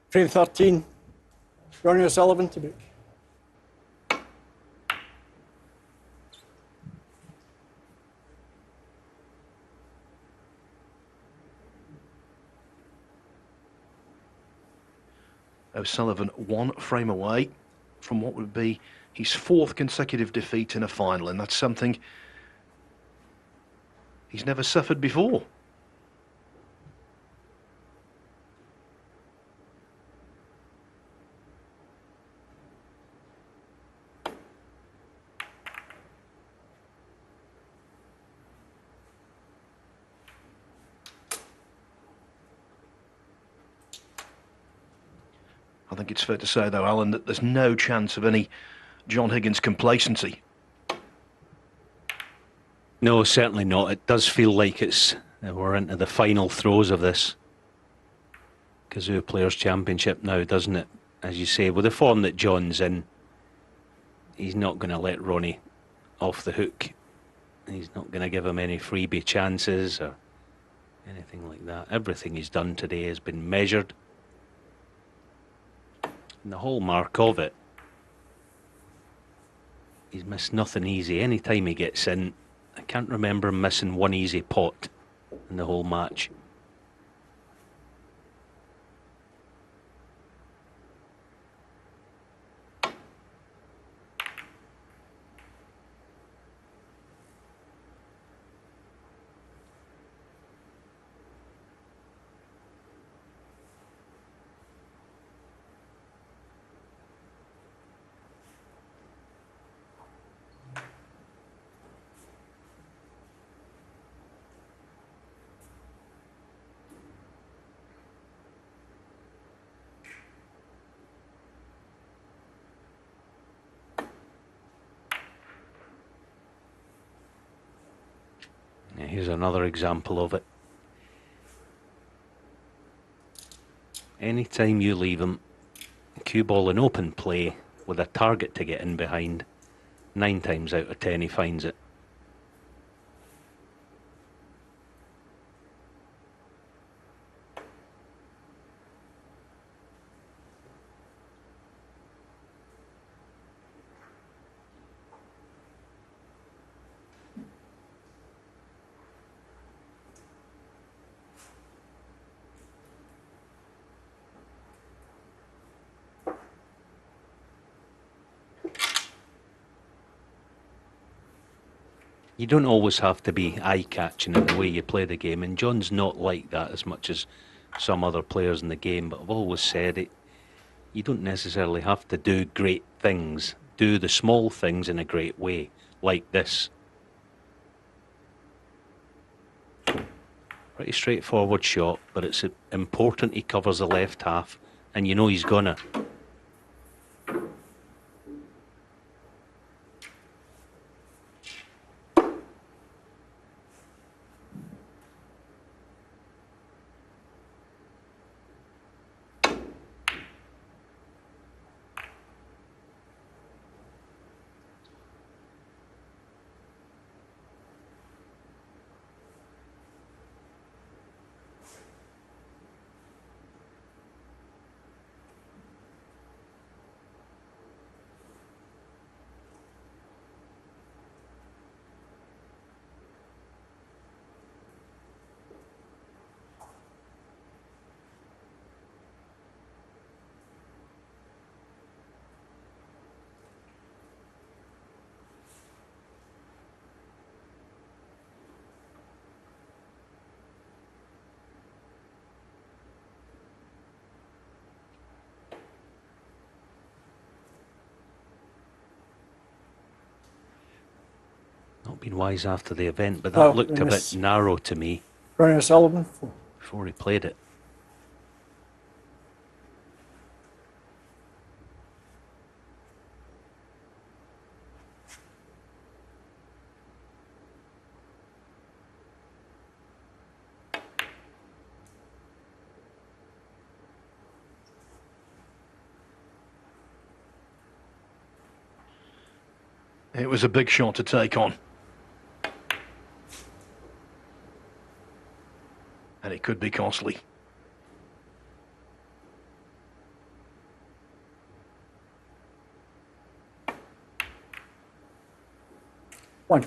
Frame 13, Ronnie O'Sullivan to book. O'Sullivan 1 frame away from what would be his 4th consecutive defeat in a final, and that's something he's never suffered before. I think it's fair to say, though, Alan, that there's no chance of any John Higgins complacency. No, certainly not. It does feel like we're into the final throes of this Kazoo Players' Championship now, doesn't it? As you say, with the form that John's in, he's not going to let Ronnie off the hook. He's not going to give him any freebie chances or anything like that. Everything he's done today has been measured. And the hallmark of it, he's missed nothing easy. Any time he gets in, I can't remember him missing one easy pot in the whole match. Here's another example of it. Anytime you leave him cue ball in open play with a target to get in behind, 9 times out of 10 he finds it. You don't always have to be eye-catching in the way you play the game, and John's not like that as much as some other players in the game, but I've always said it, you don't necessarily have to do great things. Do the small things in a great way, like this. Pretty straightforward shot, but it's important he covers the left half, and you know he's gonna. Not been wise after the event, but that looked a bit narrow to me. Ronnie O'Sullivan before he played it. It was a big shot to take on. And it could be costly. 1.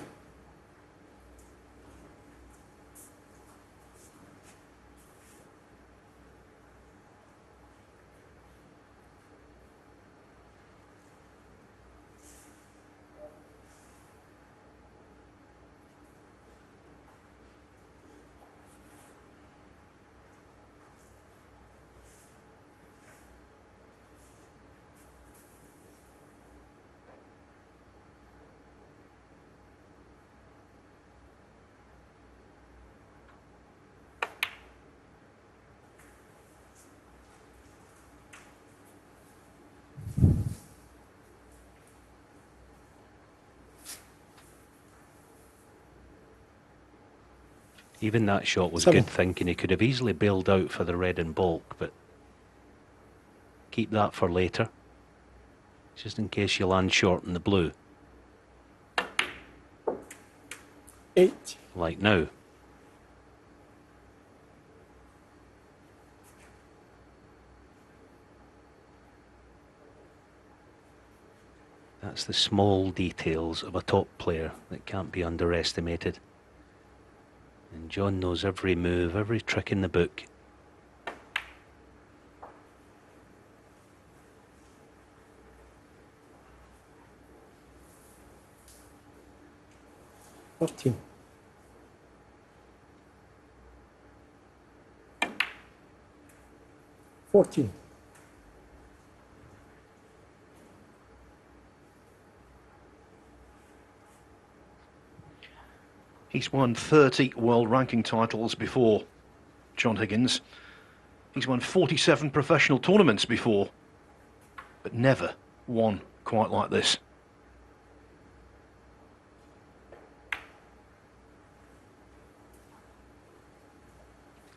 Even that shot was 7. good thinking. He could have easily bailed out for the red in bulk, but keep that for later, just in case you land short in the blue, 8. like now. That's the small details of a top player that can't be underestimated. And John knows every move, every trick in the book. Thirteen. Fourteen. He's won 30 world ranking titles before, John Higgins. He's won 47 professional tournaments before, but never one quite like this.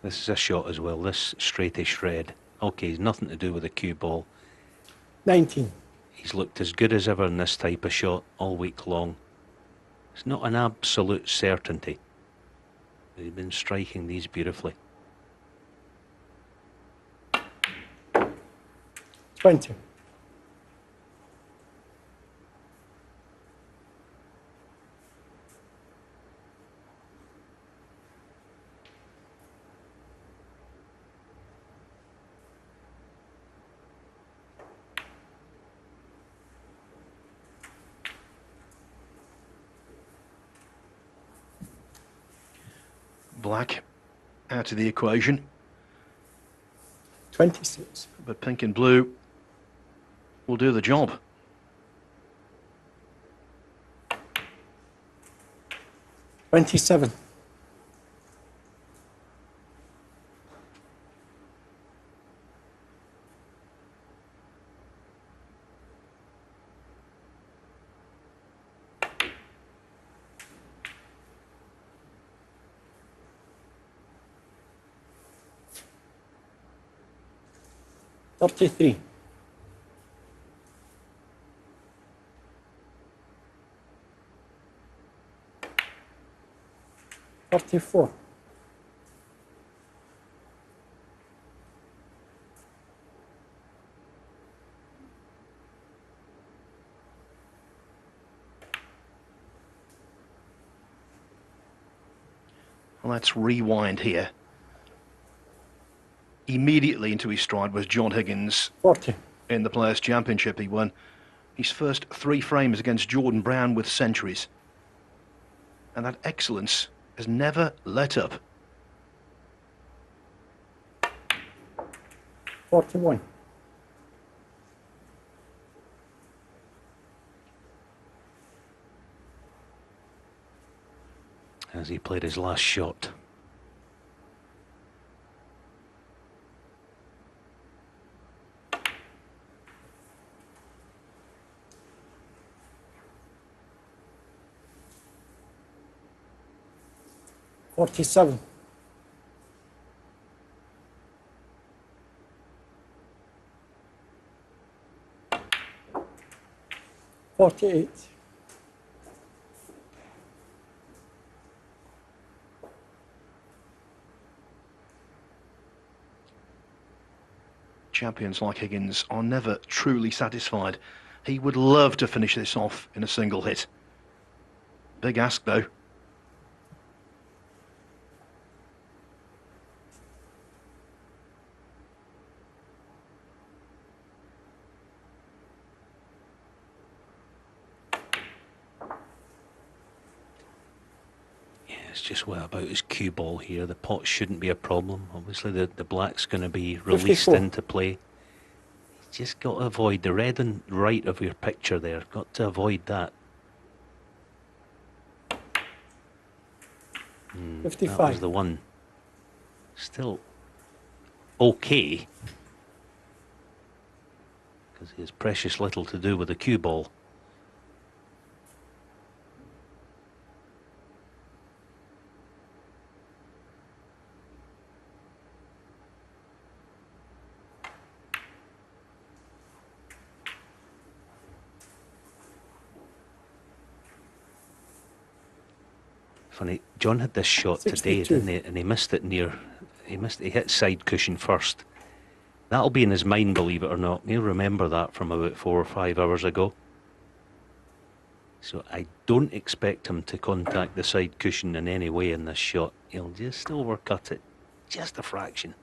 This is a shot as well, this straightish red. Okay, he's nothing to do with the cue ball. 19. He's looked as good as ever in this type of shot all week long. It's not an absolute certainty, but he's been striking these beautifully. 20. Black out of the equation, 26. but pink and blue will do the job. 27. 33. 34. 'Let's rewind here. Immediately into his stride was John Higgins 40. in the Players' Championship. He won his first 3 frames against Jordan Brown with centuries. And that excellence has never let up. 41. As he played his last shot. $47. 48. Champions like Higgins are never truly satisfied. He would love to finish this off in a single hit. Big ask, though. Yeah, it's just what about his cue ball here. The pot shouldn't be a problem. Obviously, the black's going to be released 54. into play. Just got to avoid the red and right of your picture there. Got to avoid that. That was 55. the one. Still okay, because he has precious little to do with the cue ball. Funny, John had this shot 62. today, didn't he? And he missed it near. He hit side cushion first. That'll be in his mind, believe it or not. He'll remember that from about 4 or 5 hours ago. So I don't expect him to contact the side cushion in any way in this shot. He'll just overcut it, just a fraction.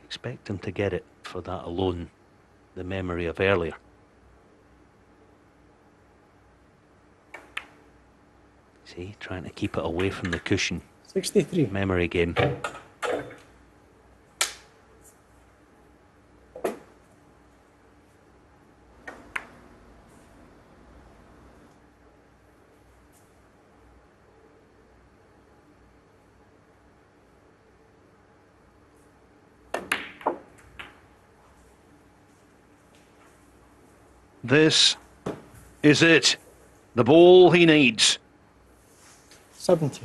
Expect him to get it for that alone. The memory of earlier. See, trying to keep it away from the cushion. 63. Memory game. This is it. The ball he needs. 70.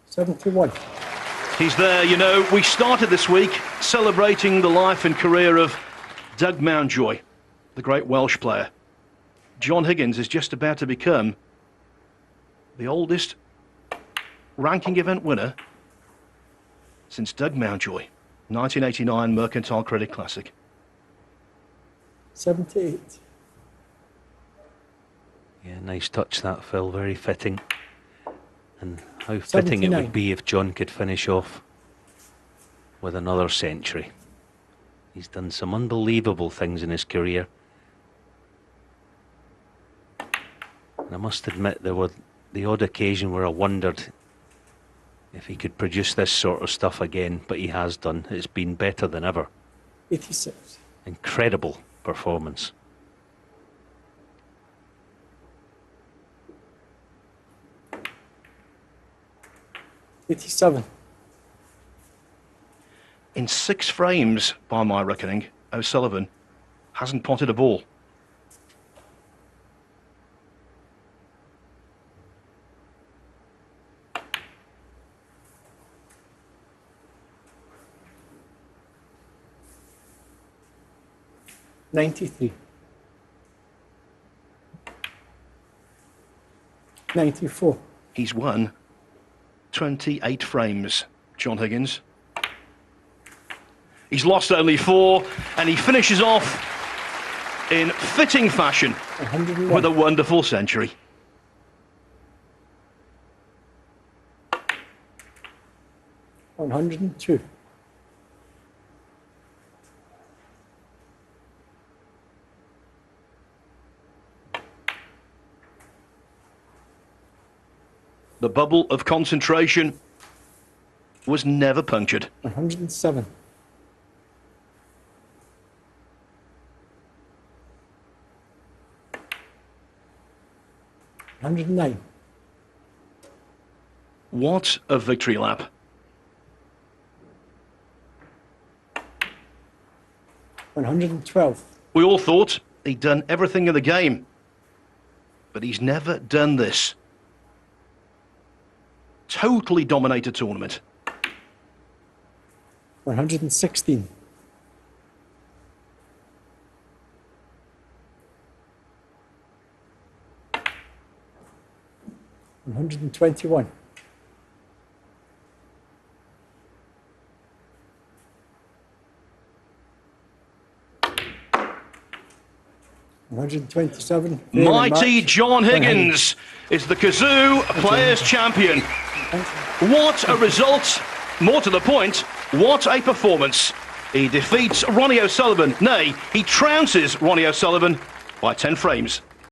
$71. He's there, you know. We started this week celebrating the life and career of Doug Mountjoy, the great Welsh player. John Higgins is just about to become the oldest ranking event winner since Doug Mountjoy, 1989 Mercantile Credit Classic. 78. Yeah, nice touch that, Phil. Very fitting. And how fitting it 79. would be if John could finish off with another century. He's done some unbelievable things in his career. And I must admit, there were the odd occasion where I wondered if he could produce this sort of stuff again, but he has done. It's been better than ever. 86. Incredible performance. $87. In 6 frames, by my reckoning, O'Sullivan hasn't potted a ball. $93. 94. He's won 28 frames, John Higgins. He's lost only 4, and he finishes off in fitting fashion 101. with a wonderful century. $102. The bubble of concentration was never punctured. 107. $109. What a victory lap. $112. We all thought he'd done everything in the game, but he's never done this. Totally dominated tournament. 116. 121. 127. Mighty John Higgins is the Kazoo Players Champion. What a result! More to the point, what a performance. He defeats Ronnie O'Sullivan. Nay, he trounces Ronnie O'Sullivan by 10 frames.